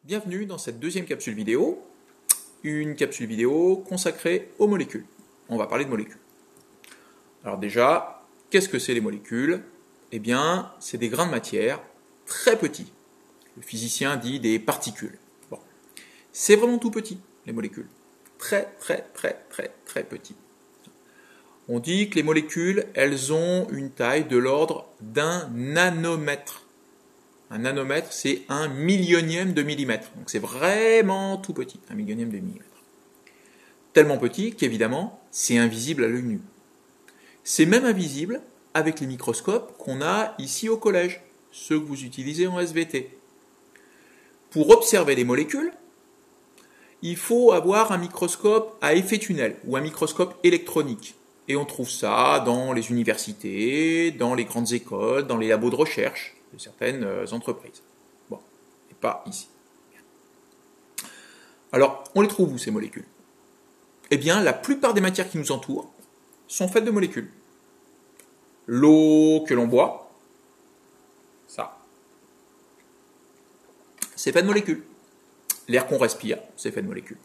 Bienvenue dans cette deuxième capsule vidéo, une capsule vidéo consacrée aux molécules. On va parler de molécules. Alors déjà, qu'est-ce que c'est les molécules? Eh bien, c'est des grains de matière très petits. Le physicien dit des particules. Bon. C'est vraiment tout petit, les molécules. Très petit. On dit que les molécules, elles ont une taille de l'ordre d'un nanomètre. Un nanomètre, c'est un millionième de millimètre. Donc c'est vraiment tout petit, un millionième de millimètre. Tellement petit qu'évidemment, c'est invisible à l'œil nu. C'est même invisible avec les microscopes qu'on a ici au collège, ceux que vous utilisez en SVT. Pour observer les molécules, il faut avoir un microscope à effet tunnel ou un microscope électronique. Et on trouve ça dans les universités, dans les grandes écoles, dans les labos de recherche de certaines entreprises. Bon, et pas ici. Alors, on les trouve où ces molécules? Eh bien, la plupart des matières qui nous entourent sont faites de molécules. L'eau que l'on boit, ça, c'est fait de molécules. L'air qu'on respire, c'est fait de molécules.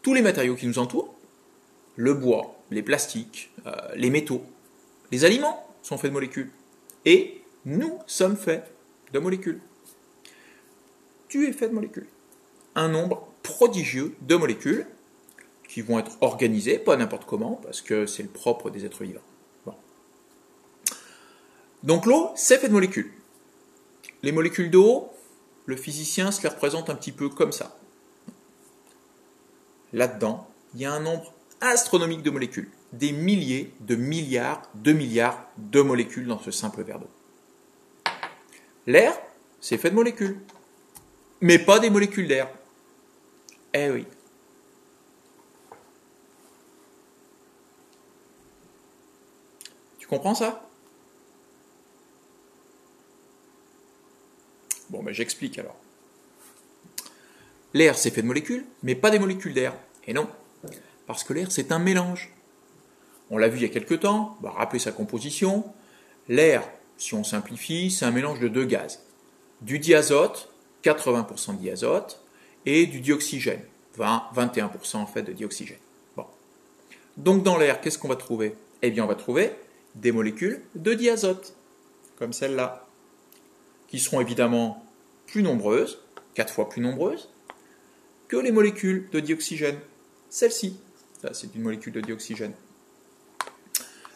Tous les matériaux qui nous entourent, le bois, les plastiques, les métaux, les aliments sont faits de molécules. Et nous sommes faits de molécules. Tu es fait de molécules. Un nombre prodigieux de molécules qui vont être organisées, pas n'importe comment, parce que c'est le propre des êtres vivants. Bon. Donc l'eau, c'est fait de molécules. Les molécules d'eau, le physicien se les représente un petit peu comme ça. Là-dedans, il y a un nombre astronomique de molécules. Des milliers de milliards de molécules dans ce simple verre d'eau. L'air, c'est fait de molécules. Mais pas des molécules d'air. Eh oui. Tu comprends ça? Bon, ben j'explique alors. L'air, c'est fait de molécules, mais pas des molécules d'air. Et non, parce que l'air, c'est un mélange. On l'a vu il y a quelques temps, on va rappeler sa composition. L'air, si on simplifie, c'est un mélange de deux gaz. Du diazote, 80% de diazote, et du dioxygène, 21% en fait de dioxygène. Bon. Donc dans l'air, qu'est-ce qu'on va trouver? Eh bien, on va trouver des molécules de diazote, comme celle-là, qui seront évidemment plus nombreuses, 4 fois plus nombreuses, que les molécules de dioxygène. Celle-ci, c'est une molécule de dioxygène.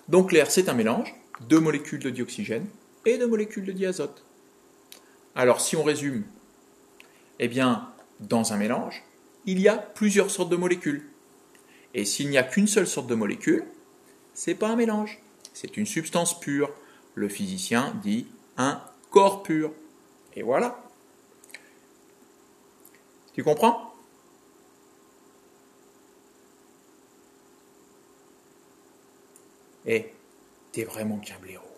Donc l'air, c'est un mélange de molécules de dioxygène et de molécules de diazote. Alors si on résume, eh bien, dans un mélange, il y a plusieurs sortes de molécules. Et s'il n'y a qu'une seule sorte de molécule, c'est pas un mélange, c'est une substance pure. Le physicien dit un corps pur. Et voilà. Tu comprends? Eh, t'es vraiment qu'un blaireau.